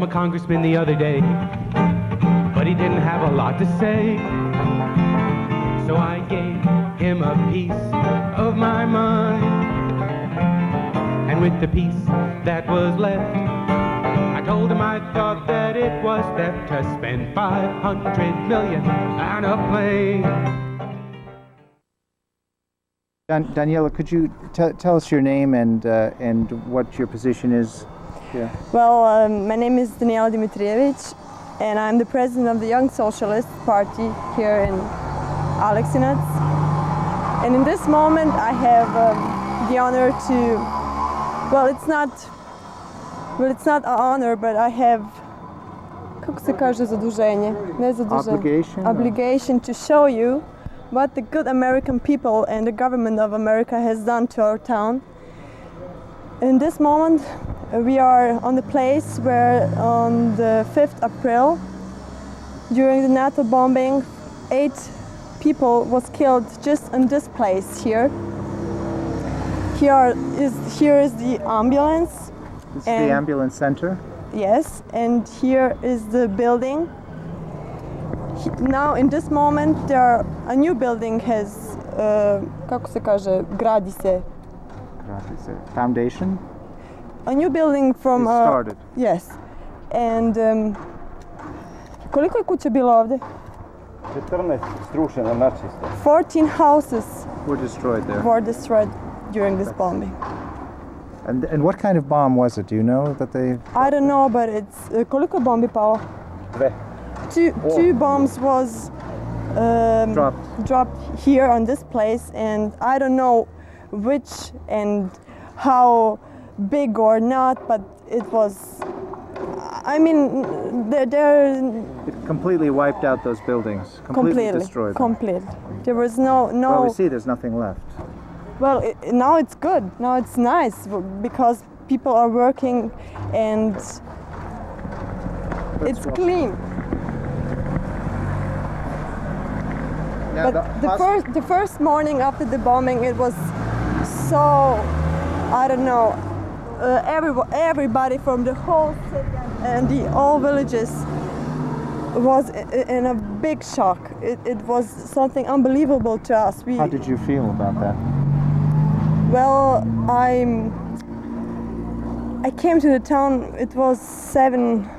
my congressman the other day, but he didn't have a lot to say. So I gave him a piece of my mind, and with the piece that was left, I told him I thought that it was theft to spend 500 million on a plane. Daniela, could you tell us your name and what your position is here? Well, my name is Daniela Dimitrijević, and I'm the president of the Young Socialists party here in Aleksinac. And in this moment, I have the honor to, well, it's not an honor, but I have, kako se kaže zaduženje? Ne zaduženje. Obligation to show you what the good American people and the government of America has done to our town. In this moment, we are on the place where on the 5th April, during the Nato bombing, 8 people was killed just in this place here. Here is the ambulance. This is the ambulance center? Yes, and here is the building. Now in this moment a new building has, kako se kaže, gradi se. Foundation? A new building from... started. Yes. And koliko je kuća bilo ovdje? 14 strušena načisto. 14 houses were destroyed during this bombing. And what kind of bomb was it? Do you know that they... I don't know, but it's... koliko je bombi palo? Dve. Two bombs was dropped here on this place, and I don't know which and how big or not, but it was, I mean, It completely wiped out those buildings, completely destroyed them. Completely. There was no... Well, we see there's nothing left. Well, now it's good, now it's nice, because people are working and it's clean. Now But the first morning after the bombing, it was so, I don't know, everybody from the whole city and all villages was in a big shock. It was something unbelievable to us. How did you feel about that? Well, I came to the town, it was 7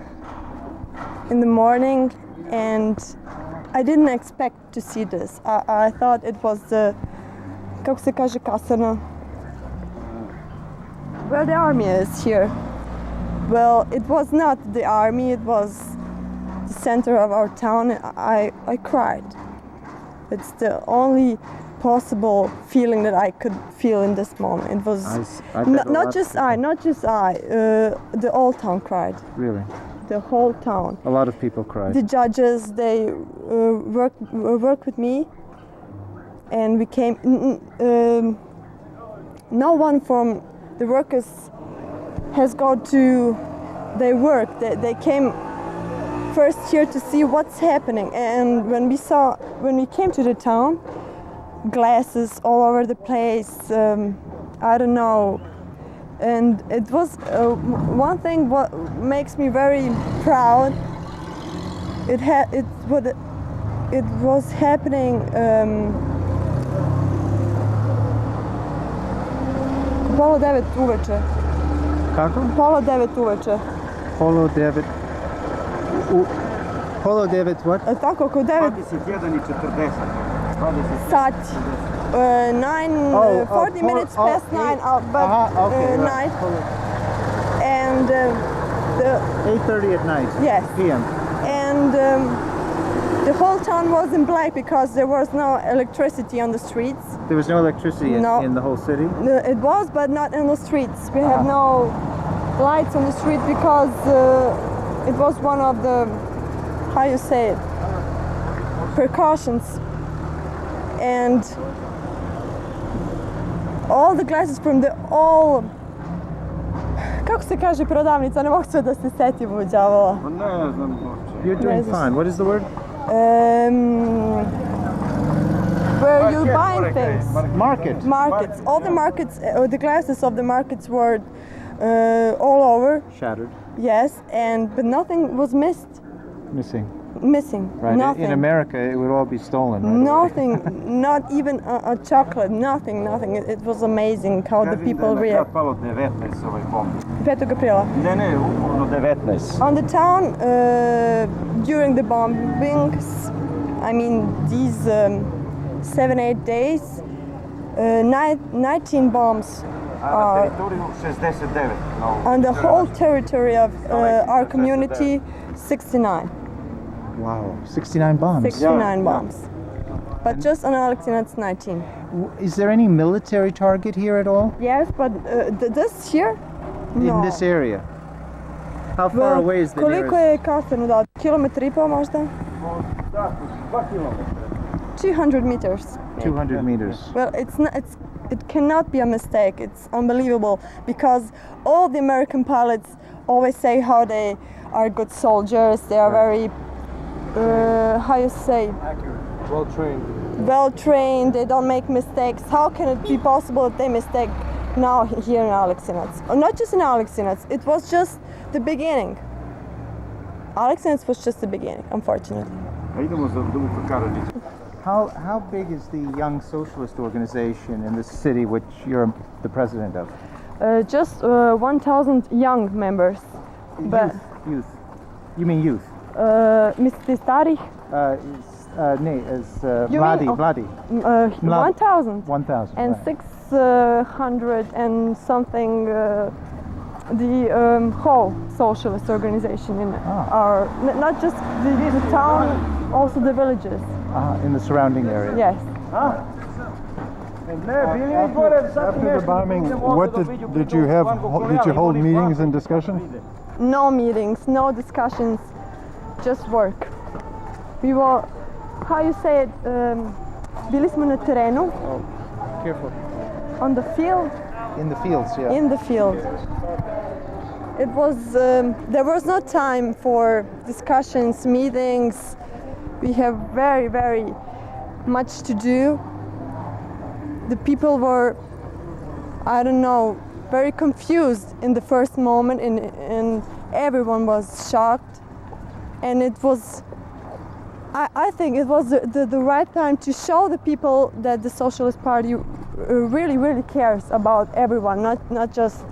in the morning, and I didn't expect to see this. I thought it was the, kako se kaže, kasarna, where the army is here. Well, it was not the army, it was the center of our town. I cried. It's the only possible feeling that I could feel in this moment. It was not just I, the whole town cried. Really? The whole town. A lot of people cried. The judges, they worked with me, and we came. No one from the workers has gone to their work. They came first here to see what's happening. And when we came to the town, glasses all over the place. I don't know. And it was one thing what makes me very proud. It was happening pola 9 uveče. Kako? Pola 9 uveče. Pola 9. Pola 9 what? Tako, oko 9 21:40. sati. 40 minutes past 9, but okay, night. And 8:30 at night. Yes. PM. And the whole town was in black because there was no electricity on the streets. There was no electricity in the whole city? It was, but not in the streets. We have no lights on the street because it was one of the, how you say it, precautions. And all the glasses from the all, kako se kaže prodavnica, ne mogu sve da se setim u đavola. Ne znam. You're doing fine. What is the word? Where you buying things. Market. Markets. All the markets, the glasses of the markets were all over. Shattered. Yes, but nothing was Missing. missing. Right. Nothing. In America, it would all be stolen. Right away. Nothing, not even a chocolate, nothing. It was amazing how the people react. palo 19 ovaj bombi. 5. aprila. Ne, ukupno 19. On the town, during the bombings, I mean these 7-8 days, 19 bombs A na are teritoriju 69. on the whole territory of our community, 69. Wow. 69 bombs. 69 bombs. But just on Aleksinac, it's 19. Is there any military target here at all? Yes, but this here? No. In this area? How far away is the Koliko nearest? je Kasarno dao? Kilometar i po možda? Da, 2 kilometra. 200 meters. 200 meters. Well, it cannot be a mistake. It's unbelievable because all the American pilots always say how they are good soldiers. They are very, how you say, well trained. They don't make mistakes. How can it be possible that they mistake now here in Aleksinac? Or not just in Aleksinac. It was just the beginning. Aleksinac was just the beginning, unfortunately. A idemo za Duka Karadžića. How big is the Young Socialist organization in this city, which you're the president of? Just 1,000 young members. But Youth. You mean youth? mislite starih? Ne, You mladi, mean- oh. mladi. Mlad- 1,000. 1,000. And right. 600 and something the whole socialist organization in our, not just the town, also the villages. In the surrounding area. Yes. After the bombing, what did you have? Did you hold meetings and discussions? No meetings, no discussions, just work. We were, how you say it, bili smo na terenu, Careful. on the field. In the fields, yeah. In the field. It was, there was no time for discussions, meetings. We have very, very much to do. The people were, I don't know, very confused in the first moment, and everyone was shocked. And it was, I think it was the right time to show the people that the Socialist Party really, really cares about everyone, not just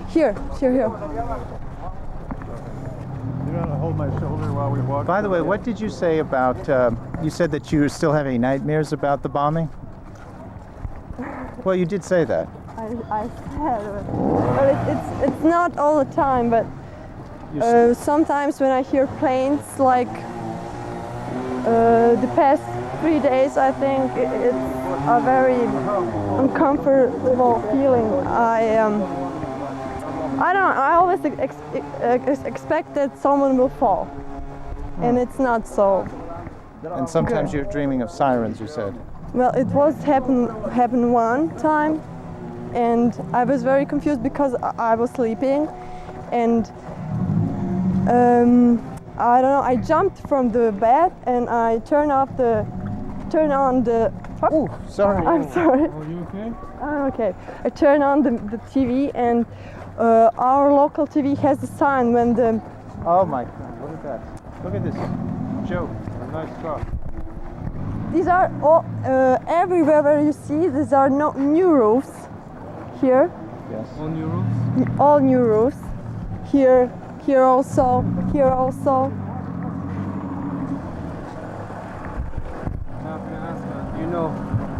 here. You're gonna hold my shoulder while we walk. By the way, what did you say about, you said that you were still having nightmares about the bombing? Well, you did say that. I said it, but it's not all the time, but sometimes when I hear planes, like the past 3 days, I think it's a very uncomfortable feeling. I don't know, I always expect that someone will fall, and it's not so. And sometimes Good. you're dreaming of sirens, you said. Well, it was happened one time, and I was very confused because I was sleeping, and I don't know. I jumped from the bed and I turned on the. Oh, sorry. I'm sorry. Are you okay? I'm okay. I turned on the TV, and our local TV has a sign when the. Oh my God, look at that. Look at this. Joe, nice car. These are all everywhere where you see. These are no new roofs here. Yes. All new roofs. Here also. Here also.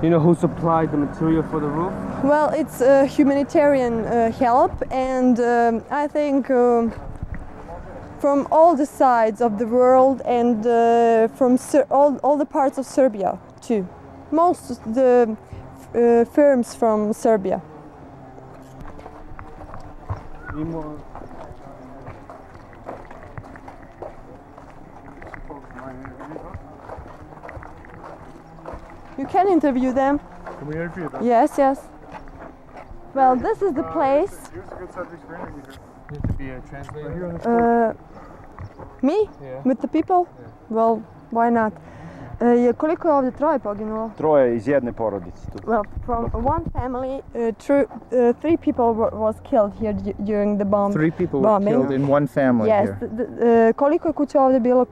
You know who supplied the material for the roof? Well, it's humanitarian help, and I think from all the sides of the world, and from all the parts of Serbia too. Most of the firms from Serbia. You can interview them. Can we interview them? Yes, yes. Well, this is the place. Here's a good subject for interview. You have to be a translator. Right here on the street. Me? Yeah. With the people? Well, why not? Koliko je ovdje troje poginulo? Troje iz jedne porodice tu. Well, from one family, three people was killed here during the bomb. 3 people were bombing. killed in one family Yes. here. Koliko je kuća ovdje bilo?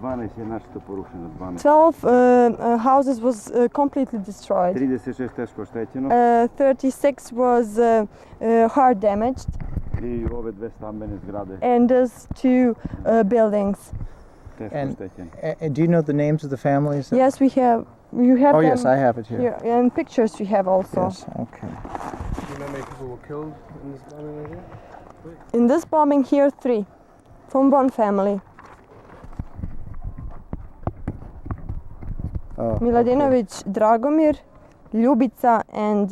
12 je našto porušeno, 12. 12 houses was completely destroyed. 36 teško oštećeno 36 was hard damaged, i ove dve stambene zgrade and there's two buildings. teško And oštećene. do you know the names of the families? Yes, we have. You have Oh them yes, I have it here. here, and pictures we have also. Yes, okay. Do you know how many people were killed in this bombing right here? In this bombing here, 3 from one family. Oh, Miladinović Dragomir, Ljubica, and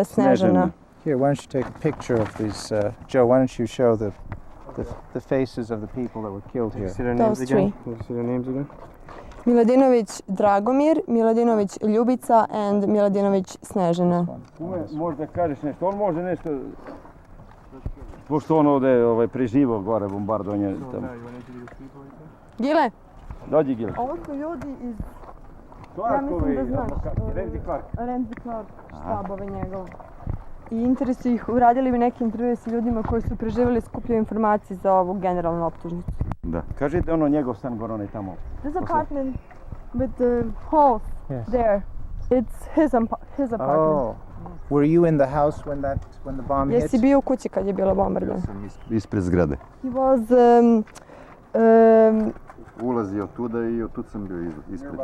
Snežana. Here, why don't you take a picture of these? Joe, why don't you show the faces of the people that were killed Can you here? see their names Those again? three. Can you see their names again? Miladinović Dragomir, Miladinović Ljubica, and Miladinović Snežana. Kume, možda kažeš nešto, on može nešto, pošto on ovdje preživao gore bombardovanje tamo. Gile, Dođi Gil. ovo su ljudi iz Clarkovi, da znaš. advokati, Ramsey Clark. Ramsey Clark, štabove njegov. I interesu ih, uradili bi neke intervjue sa ljudima koji su preživjeli, skupljaju informacije za ovu generalnu optužnicu. Da. Kažite ono njegov stan gore, onaj tamo. This apartment with the halls Yes. there, it's his apartment. Oh, were you in the house when the bomb hit? Jesi bio u kući kad je bilo bombardovanje? Ispred zgrade. He was Ulazio tuda i od tud sam bio ispred.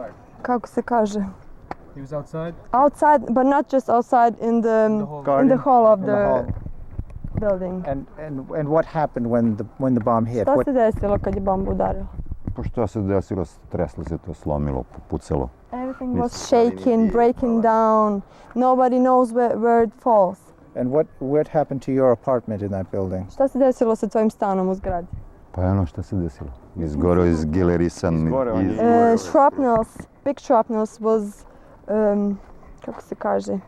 kako se kaže? He was outside? Outside, but not just outside, in the hall of In the hall. building. And what happened when the bomb hit? Šta What, se desilo kad je bomba udarila? Pa što se desilo, treslo se to, slomilo, pucalo. Everything was shaking, breaking down. Nobody knows where it falls. and what happened to your apartment in that building? Šta se desilo sa tvojim stanom u zgradi? Pa je ono što se desilo. Izgoreo, izgilerisan. Izgoreo, on je Shrapnels, big shrapnels was, kako se kaže,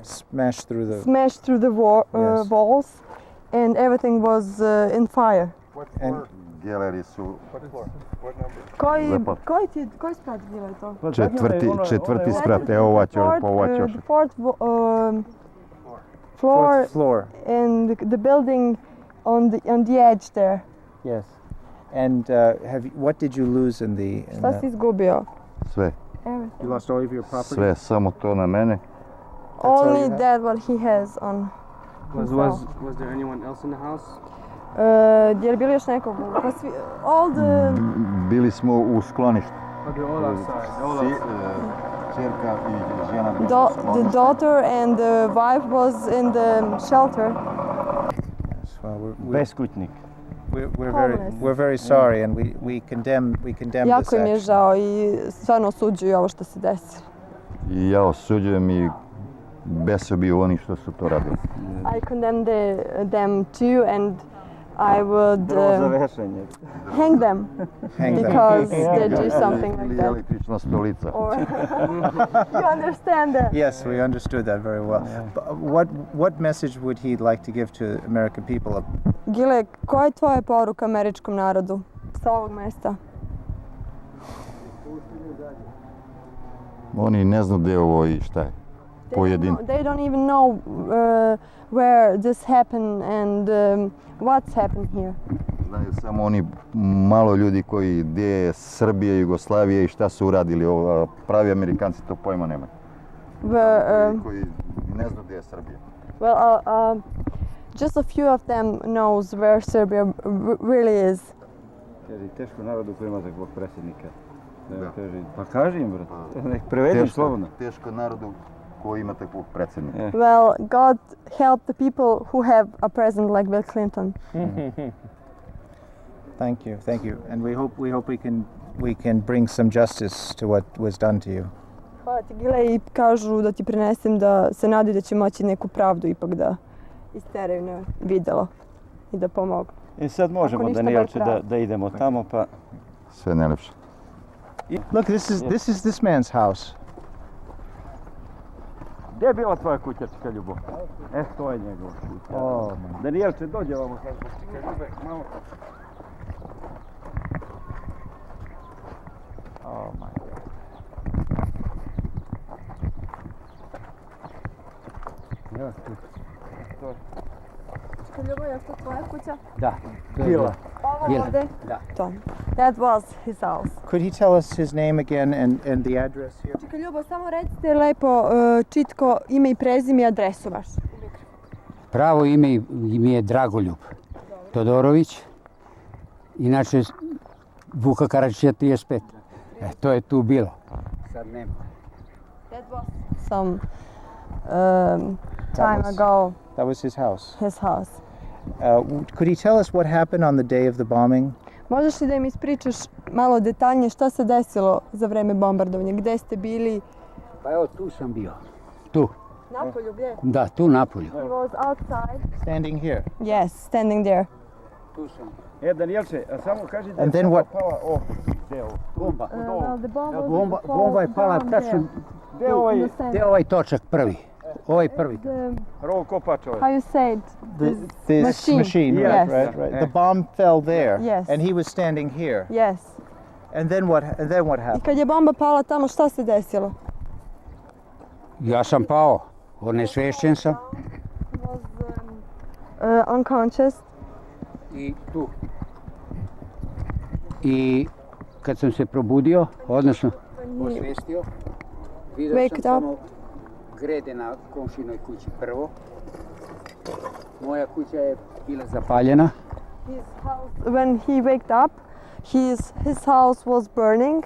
Smashed through the. smashed through the Yes. walls, and everything was in fire. And Geleri su Koji sprat bilo je to? četvrti sprat, evo ovaćaš. The fourth floor, fourth floor. and the building on the edge there. Yes. And what did you lose in Šta that? si izgubio? Sve, Everything. You lost all of your property. sve, samo to na mene. all you Only have? that what he has on himself. Was there anyone else in the house? Je li bilo još nekog? Pa all the... Bili smo u skloništu. Oh, they're all outside. Čerka i žena. The daughter and the wife was in the shelter. Yes, well, beskućnik. we're very sorry, and we condemn this Jako im je action. žao i stvarno osuđuju ovo što se desilo. I ja osuđujem i beso bi oni što su to radili. I condemn them too, and I would Za vešanje. hang them Hang them. because they do something like Ili that. električna stolica. Or you understand that? Yes, we understood that very well. But what message would he like to give to American people? Gile, koja je tvoja poruka američkom narodu sa ovog mesta? Oni ne znaju gdje je ovo i šta je. Pojedin. They don't even know where this happened and what's happened here. Znaju samo oni malo ljudi koji gdje je Srbija, Jugoslavija i šta su uradili. Ovo, pravi Amerikanci to pojma nemaju. Where, Koji ne znaju gdje je Srbija. well, just a few of them knows where Serbia really is. Kaže, teško narodu koji ima takvog predsjednika. Da. Kaže, pa kaži im, brate. Nek prevediš slobodno. Teško narodu koji ima takvog predsjednika. Well, God help the people who have a president like Bill Clinton. Thank you, and we hope we can bring some justice to what was done to you. Hvala ti, Gile, i kažu da ti prenesem da se nadaju da će moći neku pravdu ipak da isteraju na videlo i da pomogu. I sad možemo, ništa, Danielče, bar pravo. da idemo tamo, pa... Sve najlepše. Look, this is this man's house. Gdje je bila tvoja kućačka ljubav? To je njegov kuća. Oh, Danielče, dođe ovamo sad, kućačka ljubav, malo. oh my God. Ljubo, je to tvoja kuća? Da. Bila. Ovo Bila. ovde? Da. To. That was his house. Could he tell us his name again and the address here? Čekaj, Ljubo, samo recite lepo, čitko, ime i prezime i adresu vaš. Pravo ime mi je Dragoljub Todorović. Inače, Vuka Karadžića 35. To je tu bilo. Sad nema. That was some time was- ago, That was his house. his house. Could he tell us what happened on the day of the bombing? Možeš li da mi ispričaš malo detaljnije šta se desilo za vreme bombardovanja? Gde ste bili? Pa evo tu sam bio. Tu. Napolju, gdje? Da, tu napolju. He was outside. Standing here. Yes, standing there. Tu sam. Danielče, a samo kaži da And je then what- pala deo. Bomba. Well, the bomb was Bomba je pala down tačno. there. Deo ovaj In the center. Gde je ovaj točak prvi? Ovaj prvi. The, rov kopač ovaj. how you say it? This Machine. right, Yes. right. The bomb fell there. Yes. And he was standing here. Yes. And then what I happened? kad je bomba pala tamo, šta se desilo? Ja sam pao. Onesvešćen sam. He was unconscious. I tu. I kad sam se probudio, odnosno osvestio, vidio Waked sam up. samo grede na komšinoj kući prvo. Moja kuća je bila zapaljena. His house, when he waked up, his house was burning.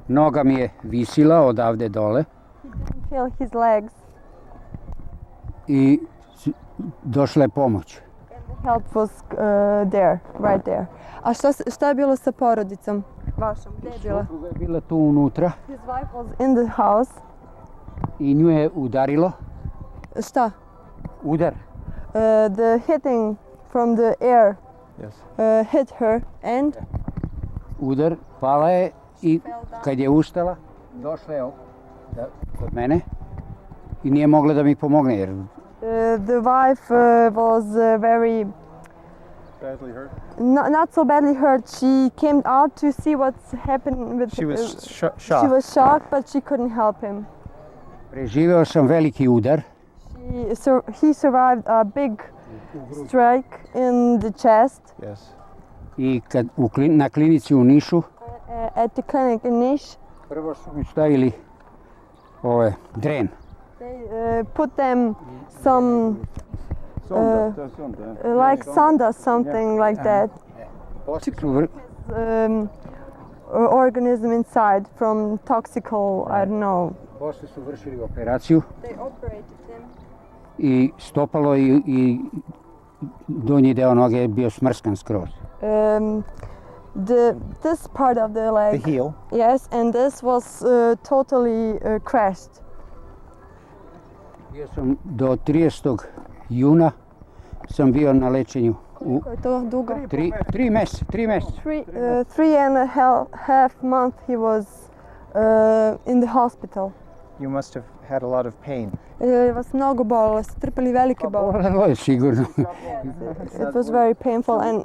Noga mi je visila odavde dole He didn't feel his legs. i došla je pomoć. And the help was there, right there. A šta je bilo sa porodicom vašom? Gdje je bila? Supruga je bila tu unutra His wife was in the house. i nju je udarilo. Šta? Udar. The hitting from the air Yes. hit her and Udar, pala je i kad je ustala, došla je kod mene i nije mogla da mi pomogne jer the wife was very Badly hurt? not so badly hurt. She came out to see what's happened with She was She shocked. was shocked, but she couldn't help him. preživeo sam veliki udar. He survived a big strike in the chest Yes. I kad na klinici u Nišu, at the clinic in Niš. prvo su mi stavili dren. They put them some Sonda, to je sonda. like sonda, something like that. Organism inside from toxical, I don't know. Posle su vršili operaciju They operated him. i stopalo i donji deo noge je bio smrskan skroz. This part of the leg, The heel. yes, and this was totally crashed. Bio sam do 30. juna sam bio na lečenju u Koliko je to dugo? 3 meseca. 3 meseca. 3.5 months he was in the hospital. You must have had a lot of pain. Vas mnogo bolilo, ste trpeli velike boli. Bolelo je sigurno. It was very painful and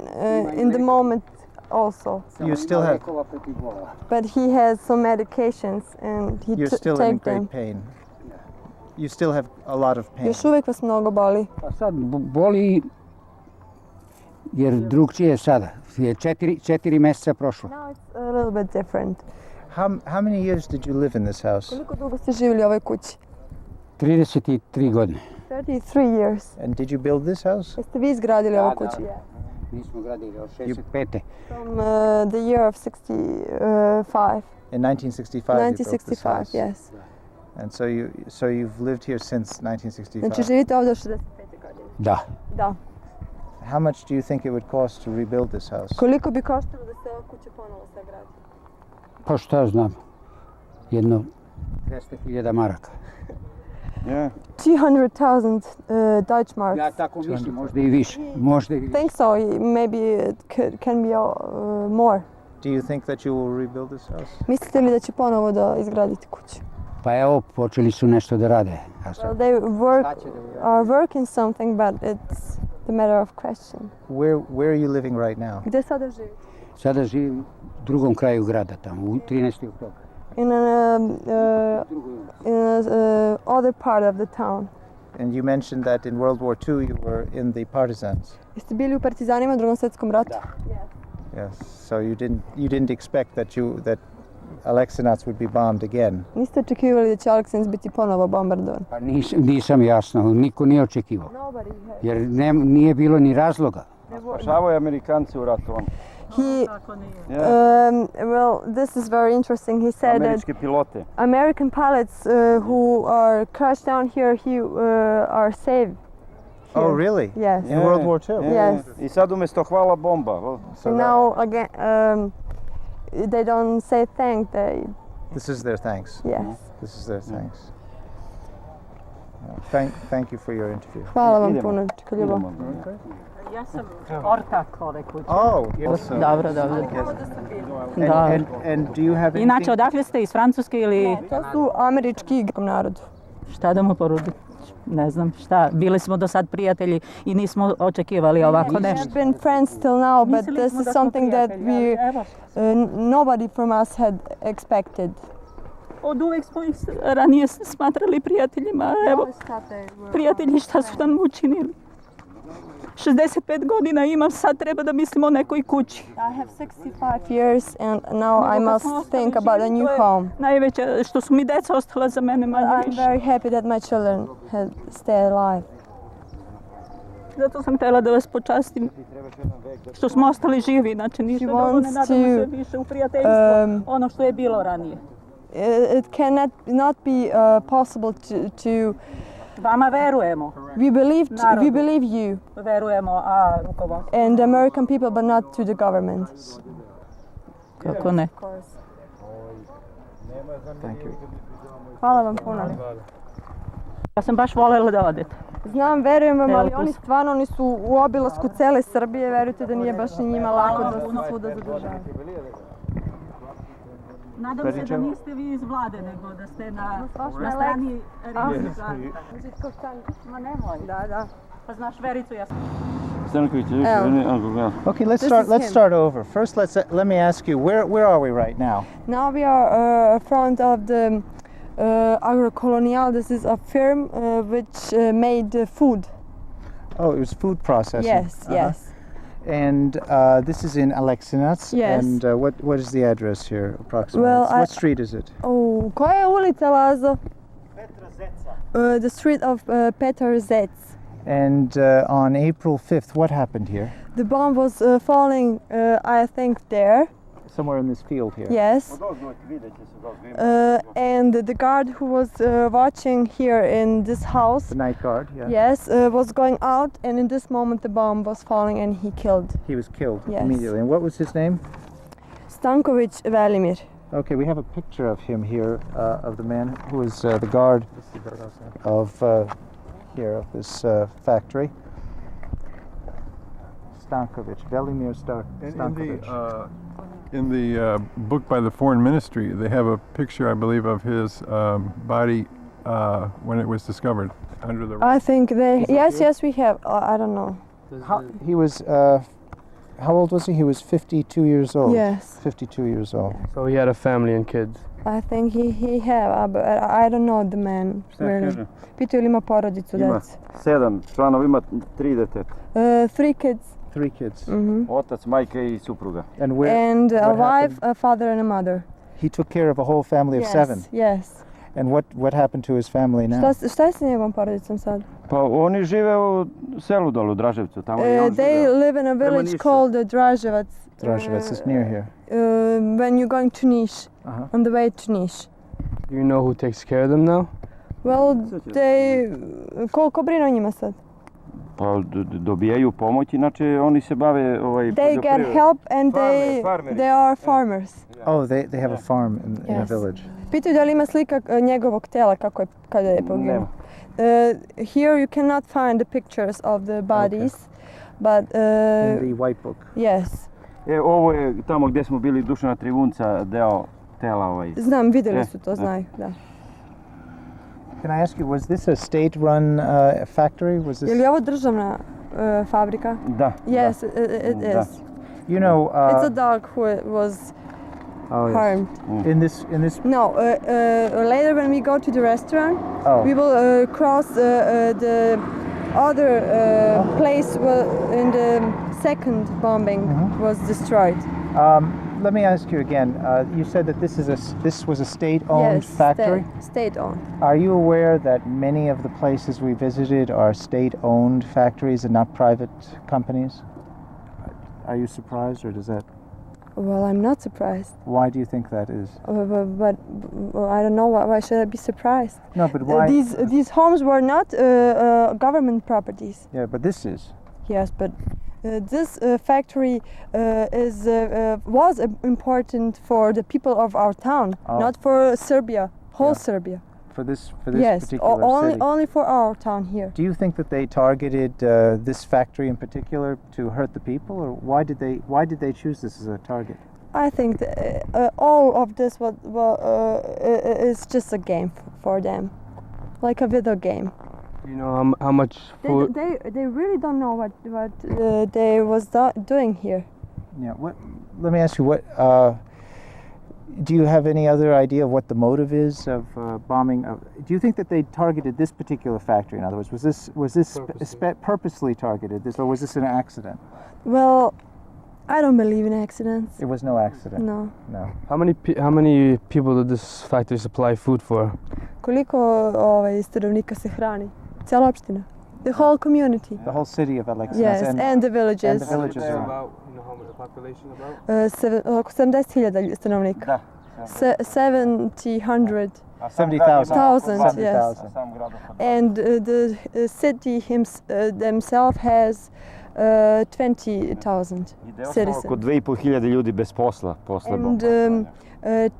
in the moment also. You still have, Lekova protiv bola. But he has some medications and he you're still in take them. great pain. You still have a lot of pain. Još uvijek vas mnogo boli. Pa sad boli jer drugčije je sada. Je 4 meseca prošlo. Now it's a little bit different. How many years did you live in this house? Koliko dugo ste živjeli u ovoj kući? 33 godine. 33 years. And did you build this house? Jeste vi izgradili ovu kuću? Mi smo gradili od 65. From the year of 65. In 1965 you built this 1965, house. yes. And so you've lived here since 1965. Znači živite ovdje od 65. godine. Da. Da. How much do you think it would cost to rebuild this house? Koliko bi koštalo da se ova kuća ponovo sagradi? Pa šta znam. Jedno 200.000 maraka. Yeah. 200,000 Deutschmarks. Ja tako mislim, možda i više. Možda i više. think so. Maybe it can be more. Do you think that you will rebuild this house? Mislite li da će ponovo da izgraditi kuću? Pa evo, počeli su nešto da rade. A Well, sad, they šta će da urade? are working something, but it's the matter of question. Where are you living right now? Gdje sada živite? Sada živim u drugom kraju grada tamo, u 13. oktobra. In a other part of the town. And you mentioned that in World War II you were in the partisans. Jeste bili u partizanima u Drugom svjetskom ratu? Yes. So you didn't expect that Aleksinac would be bombed again. Niste očekivali da će Aleksinac biti ponovo bombardovan? Pa nisam jasno, niko nije očekivao. Jer nije bilo ni razloga. Spašavao je Amerikanci u ratu on. Well, this is very interesting. He said that Američke pilote. American pilots who are crashed down here are saved. Oh, really? Yes. In World War II? Yes. I sad umjesto hvala bomba. So And now again, they don't say this is their thanks. yes. This is their thanks. Thank you for your interview. Hvala vam puno, Ljubo. Ja sam ortak ove kuće. Oh, yes. Dobro. And do you have anything? Inače, odakle ste, iz Francuske ili... To su američki narodu. Šta da mu poručim? Ne znam šta. Bili smo do sad prijatelji i nismo očekivali ovako We nešto. have been friends till now, but Mislili this smo is da smo something that prijatelji, ali evo. nobody from us had expected. Od uvek smo ih ranije smatrali prijateljima, evo, prijatelji šta su nam učinili. 65 godina imam, sad treba da mislim o nekoj kući. I have 65 years and now I must think about a new home. Najveće što su mi deca ostala za mene manje I'm više. very happy that my children have stayed alive. Zato sam htjela da vas počastim što smo ostali živi, znači ništa She drugo, ne wants nadamo se to, više u prijateljstvu, ono što je bilo ranije. It cannot not be possible to Vama verujemo, we believe you verujemo, a rukovodstvo. and the American people, but not to the government. Kako ne? Thank you. Hvala vam puno. Ja sam baš voljela da odete. Znam, verujem vam, Evo, ali tu oni su. stvarno oni su u obilasku cele Srbije, verujte da nije baš ni njima lako da se svuda zadržavaju. Nadam se da niste vi iz vlade, nego da ste na strani Rizica. Ma nemoj. Da. Pa znaš Vericu, ja sam... Stanković, Okay, let's This is him. start over. First, let me ask you, where are we right now? Now we are in front of the Agrocolonial. This is a firm which made food. Oh, it was food processing. Yes, yes. And this is in Aleksinac. Yes. And what is the address here approximately? Well, What street is it? Oh, koja je ulica, Lazo? The street of Petar Zec. And on April 5th, what happened here? The bomb was falling, I think, there. Somewhere in this field here. Yes. And the guard who was watching here in this house, The night guard, yeah. yes, was going out, and in this moment the bomb was falling, and he killed. He was killed Yes. immediately. And what was his name? Stanković Velimir. Okay, we have a picture of him here, of the man who was the guard of here of this factory. Stanković, Velimir Stanković. In the book by the Foreign Ministry, they have a picture, I believe, of his body when it was discovered under the. I think they. Yes, we have. I don't know. He was, how old was he? He was 52 years old. Yes. 52 years old. So he had a family and kids. I think he have, but I don't know the man really. Pitaju li ima porodicu, Ima deci? 7 članova, ima 3 deteta. 3 kids. 3 kids. Otac, majka i supruga. And where? And a what wife, happened? a father, and a mother. He took care of a whole family of 7. Yes. And what happened to his family now? Šta je sa njegovom porodicom sad? Pa oni žive u selu dole u Draževcu, tamo je on They živeo. live in a village Nišu. called Draževac. Draževac is near here. When you're going to Niš, Uh-huh. on the way to Niš. Do you know who takes care of them now? Well, ko brine o njima sad? Pa dobijaju pomoć, inače oni se bave They get poljoprivredom. help and Farmeri. they are farmers. Oh, they have a farm in a Yes. village. Pitaju da li ima slika njegovog tela kada je poginuo. Nema. Here you cannot find the pictures of the bodies, but In the white book. yes. Ovo je tamo gdje smo bili Dušana Trivunca, deo tela Znam, vidjeli su to, znaju, da. Can I ask you, was this a state-run factory? Was Je this? li ovo državna fabrika? Da. Yes, it Da. is. You know, It's a dog who was Oh, yes. harmed. In this. No, later when we go to the restaurant, Oh. we will cross the other place in the second bombing was destroyed. Let me ask you again. You said that this was a state-owned factory. State-owned. Are you aware that many of the places we visited are state-owned factories and not private companies? Are you surprised, or does that? Well, I'm not surprised. Why do you think that is? But I don't know. Why should I be surprised? No, but why? These homes were not government properties. Yeah, but this is. Yes, but this factory was important for the people of our town, not for Serbia, whole Serbia. For this yes, particular city. Only for our town here. Do you think that they targeted this factory in particular to hurt the people, or why did they choose this as a target? I think all of this is just a game for them, like a video game. You know how much food? They really don't know what they was doing here. Yeah. Let me ask you what. Do you have any other idea of what the motive is of bombing? Do you think that they targeted this particular factory? In other words, was this purposely targeted? Or was this an accident? Well, I don't believe in accidents. It was no accident. No. No. How many people did this factory supply food for? Koliko stanovnika se hrani? Cijela opština. The whole community. The whole city of Aleksinac. Yes, and the villages. And the villages around. About, you know, how much the population about? Oko 70,000 stanovnika. Da. 70,000. 70,000. Yes. And the city themselves has 20,000 citizens. Oko 2.500 ljudi bez posla posle And bombardovanja.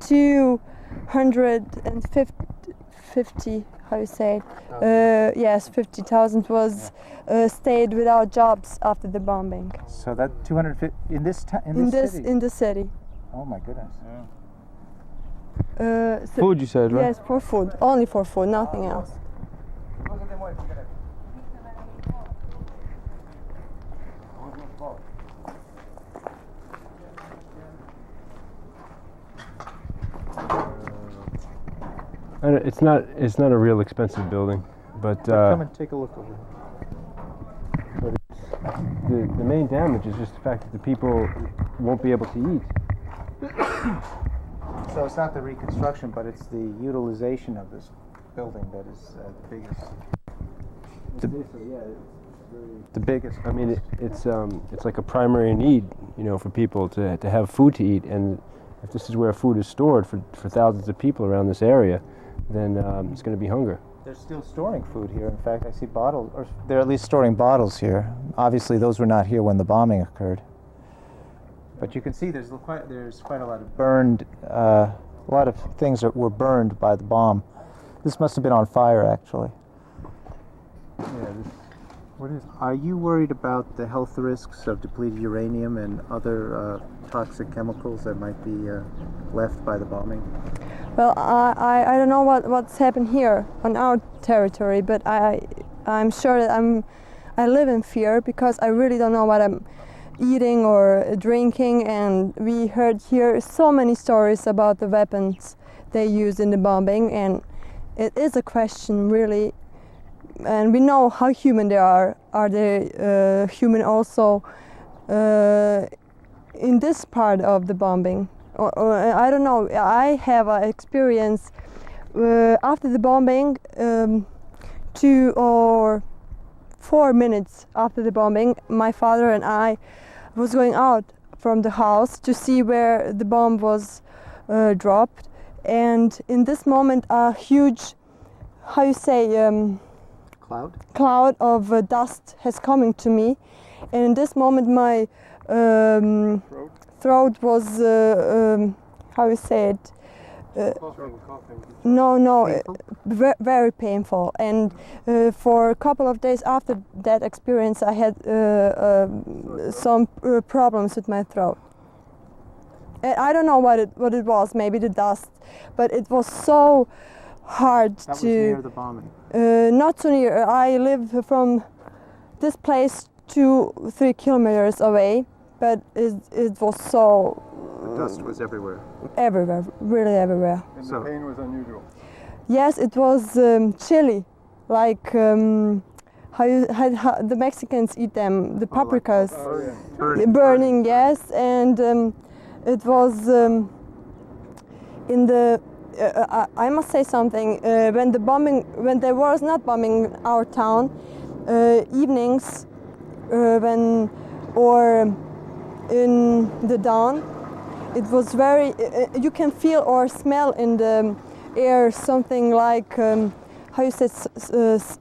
250, how you say it? Yes, 50,000 was stayed without jobs after the bombing. So that 250 in this city. In the city. Oh my goodness. Food, you said, right? Yes, for food. Only for food, nothing else. It's not a real expensive building, but Come and take a look over here. the main damage is just the fact that the people won't be able to eat. So it's not the reconstruction, but it's the utilization of this building that is the biggest. The biggest. I mean, it's like a primary need, you know, for people to have food to eat, and if this is where food is stored for thousands of people around this area, then it's going to be hunger. They're still storing food here. In fact, I see bottles, or they're at least storing bottles here. Obviously, those were not here when the bombing occurred. But you can see there's quite a lot of burned, a lot of things that were burned by the bomb. This must have been on fire, actually. Yeah. What is? Are you worried about the health risks of depleted uranium and other toxic chemicals that might be left by the bombing? Well, I don't know what's happened here on our territory, but I'm sure that I live in fear because I really don't know what I'm eating or drinking, and we heard here so many stories about the weapons they used in the bombing, and it is a question really, and we know how human they are. Are they human also in this part of the bombing? Or I don't know. I have an experience after the bombing, 2 or 4 minutes after the bombing, my father and I was going out from the house to see where the bomb was dropped, and in this moment a huge, how you say, cloud of dust has coming to me, and in this moment my throat was how you say it, very painful, and for a couple of days after that experience I had some problems with my throat. And I don't know what it was, maybe the dust, but it was so hard That was to near the bombing. not so near. I live from this place 2-3 kilometers away, but it was so dust was everywhere. everywhere, really everywhere. And So- the pain was unusual. Yes, it was chili, like how the Mexicans eat them, the paprikas. Burning, yes, and it was in the. I must say something. When there was not bombing our town, evenings, or in the dawn, it was very. You can feel or smell in the air something like how you say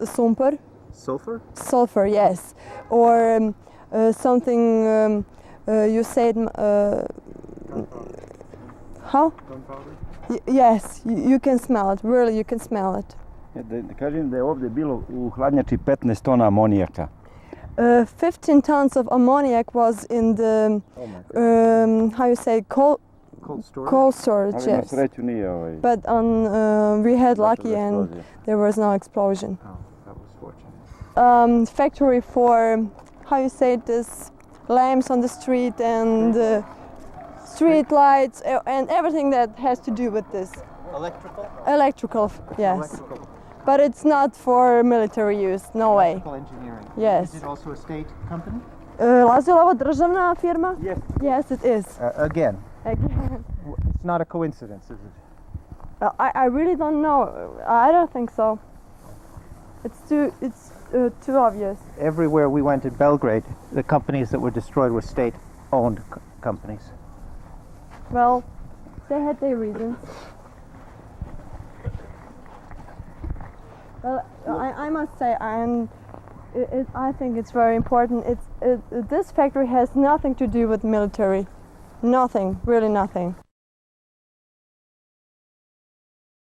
somper. Sulfur? Sulfur, yes, or something you said. How? Yes, you can smell it. Really, you can smell it. Da kažem da je ovdje bilo u hladnjači 15 tona amonijaka. 15 tons of ammoniac was in the how you say cold storage. Ali na Yes, sreću nije but we had lucky došlo do and eksplozije. there was no explosion. Oh, that was fortunate. Factory for how you say this lamps on the street and street lights and everything that has to do with this electrical, yes, Electrical. but it's not for military use, no way. Electrical engineering. Yes. Is it also a state company? Lazi li ovo državna firma? Yes. Yes, it is. Again, Again. it's not a coincidence, is it? I really don't know. I don't think so. It's too obvious. Everywhere we went in Belgrade, the companies that were destroyed were state-owned companies. Well, they had their reasons. Well, I must say, I think it's very important. This factory has nothing to do with military. Nothing, really nothing.